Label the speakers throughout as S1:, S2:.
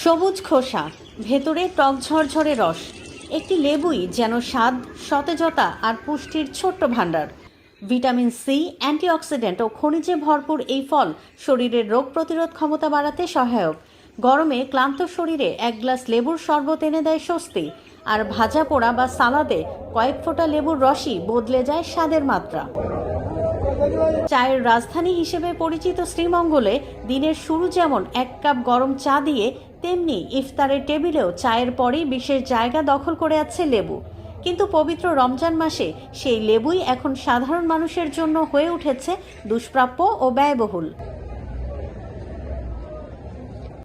S1: সবুজ খোসা, ভেতরে টক ঝরঝরে রস। একটি লেবুই যেন স্বাদ, সতেজতা আর পুষ্টির ছোট্ট ভাণ্ডার। ভিটামিন সি, অ্যান্টিঅক্সিডেন্ট ও খনিজে ভরপুর এই ফল শরীরের রোগ প্রতিরোধ ক্ষমতা বাড়াতে সহায়ক। গরমে ক্লান্ত শরীরে এক গ্লাস লেবুর শরবত এনে দেয় স্বস্তি। আর ভাজা পোড়া বা সালাদে কয়েক ফোঁটা লেবুর রসই বদলে যায় স্বাদের মাত্রা। চায়ের রাজধানী হিসেবে পরিচিত শ্রীমঙ্গলে দিনের শুরু যেমন এক কাপ গরম চা দিয়ে, তেমনি ইফতারের টেবিলেও চায়ের পরেই বিশেষ জায়গা দখল করে আছে লেবু। কিন্তু পবিত্র রমজান মাসে সেই লেবুই এখন সাধারণ মানুষের জন্য হয়ে উঠেছে দুষ্প্রাপ্য ও ব্যয়বহুল।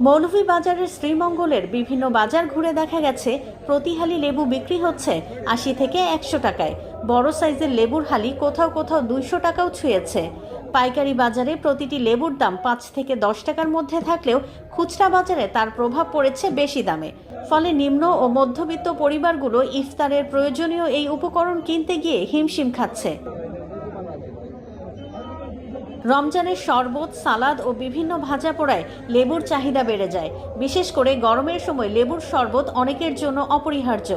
S1: মৌলভীবাজারের শ্রীমঙ্গলের বিভিন্ন বাজার ঘুরে দেখা গেছে প্রতি হালি লেবু বিক্রি হচ্ছে ৮০ থেকে ১০০ টাকায়। বড় সাইজের লেবুর হালি কোথাও কোথাও ২০০ টাকাও ছুঁয়েছে। পাইকারি বাজারে প্রতিটি লেবুর দাম ৫ থেকে ১০ টাকার মধ্যে থাকলেও খুচরা বাজারে তার প্রভাব পড়েছে বেশি দামে। ফলে নিম্ন ও মধ্যবিত্ত পরিবারগুলো ইফতারের প্রয়োজনীয় এই উপকরণ কিনতে গিয়ে হিমশিম খাচ্ছে। রমজানের শরবত, সালাদ ও বিভিন্ন ভাজা পোড়ায় লেবুর চাহিদা বেড়ে যায়। বিশেষ করে গরমের সময় লেবুর শরবত অনেকের জন্য অপরিহার্য।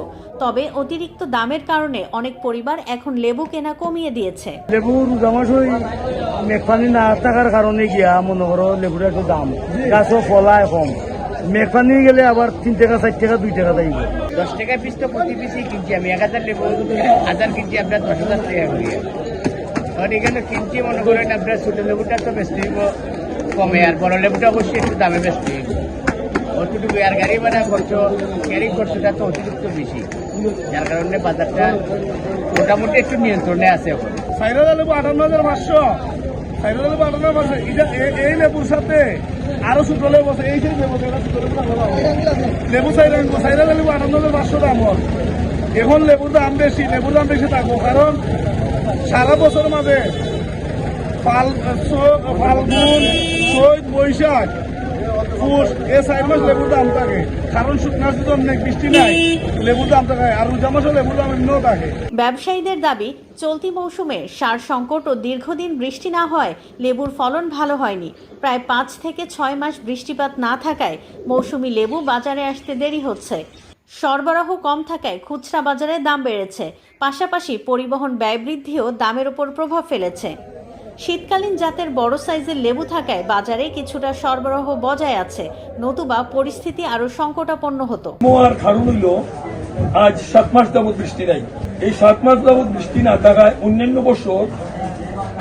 S1: তবে অতিরিক্ত দামের কারণে অনেক পরিবার এখন লেবু কেনা কমিয়ে দিয়েছে।
S2: লেবুর জামাশই মেঘপানি না থাকার কারণে গিয়া মনে করো লেবুর একটু দাম, গাছও ফলায় কম। মেঘপানি গেলে আবার ৩ টাকা ৪ টাকা ২ টাকা দেব।
S3: ১০ টাকা পিস তো প্রতি পিসই কিনছি আমি। ১,০০০ লেবু ১,০০০ কিনছি আপনার ১০,০০০ টাকা করিয়ে। কারণ এখানে কিনছি মনে করেন আপনার ছোট লেবুটা তো বেশি কমে, আর বড় লেবুটা অবশ্যই একটু দামে বেশি। অতটুকু আর গাড়ি ভাড়া খরচ, ক্যারি খরচটা তো অতিরিক্ত বেশি, যার কারণে বাজারটা মোটামুটি একটু নিয়ন্ত্রণে আছে এখন।
S2: সাইরা লেবু ৫৮,৫০০, সাইরা লেবু ৫৮,৫০০। এই লেবুর সাথে আরো ছোট লেবু আছে, এই সেই লেবু লেবু সাইরা লেবু ৫৮,৫০০ দাম। এখন লেবুর দাম বেশি থাকবো, কারণ সারা বছর মাঝে ফাল্গুন, চৈত, বৈশাখ, পুষ এই ৪ মাস লেবুর দাম থাকে। কারণ শুকনা সিজন নেই, বৃষ্টি নাই, লেবুর দাম থাকে। আর রোজা মাসে লেবুর দাম এমনিও থাকে।
S1: ব্যবসায়ীদের দাবি, চলতি মৌসুমে সার সংকট ও দীর্ঘদিন বৃষ্টি না হয় লেবুর ফলন ভালো হয়নি। প্রায় ৫ থেকে ৬ মাস বৃষ্টিপাত না থাকায় মৌসুমি লেবু বাজারে আসতে দেরি হচ্ছে। সরবরাহ কম থাকায় খুচরা বাজারে দাম বেড়েছে। পাশাপাশি পরিবহন ব্যয় বৃদ্ধিও দামের উপর প্রভাব ফেলেছে। শীতকালীন জাতের বড় সাইজের লেবু থাকায় বাজারে কিছুটা সরবরাহ বজায় আছে, নতুবা পরিস্থিতি আরো সংকটাপন্ন হতো।
S4: আর কারণ হইল আজ ৭ মাস যাবৎ বৃষ্টি নাই। এই ৭ মাস যাবৎ বৃষ্টি না থাকায় অন্যান্য বছর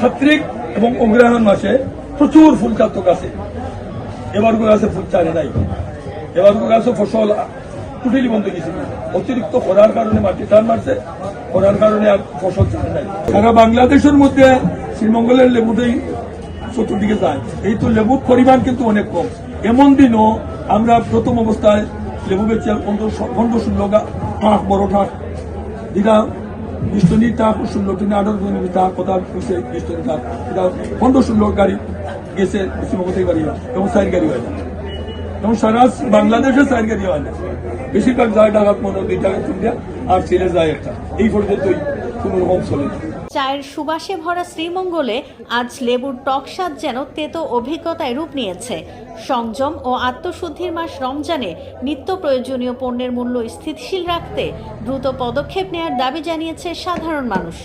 S4: কার্তিক এবং অগ্রহায়ণ মাসে প্রচুর ফুল চাষ আছে। এবার গাছে ফুল চালে নাই, এবার গাছে ফসল টুটেলি বন্ধ গেছিল। অতিরিক্ত খরার কারণে মাটি টান মারছে, খরার কারণে আর ফসল চালে নাই। সারা বাংলাদেশের মধ্যে শ্রীমঙ্গলের লেবুটাই চতুর্দিকে যায়। এই তো লেবুর পরিমাণ কিন্তু অনেক কম। এমন দিনও আমরা প্রথম অবস্থায় লেবু বেচে ১৫-১৬ টাক বড় টাক, যেটা ২০ টাক ১৬ 18 টাক কথা হয়েছে ২০ টাক, এটা ১৫-১৬ গাড়ি গেছে পশ্চিমবঙ্গ থেকে গাড়ি হয় এবং ৪ গাড়ি হয় না, এবং সারা বাংলাদেশে ৪ গাড়ি হয় না। বেশিরভাগ যায় ঢাকা ১৫-২ টাকা চিন্তা, আর ছেলে যায় একটা। এই পর্যন্তই কোনো রকম চলে না।
S1: চায়ের সুবাসে ভরা শ্রীমঙ্গলে আজ লেবুর টক স্বাদ যেন তেতো অভিজ্ঞতায় রূপ নিয়েছে। সংযম ও আত্মশুদ্ধির মাস রমজানে নিত্য প্রয়োজনীয় পণ্যের মূল্য স্থিতিশীল রাখতে দ্রুত পদক্ষেপ নেওয়ার দাবি জানিয়েছে সাধারণ মানুষ।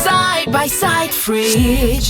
S5: Side by side fridge.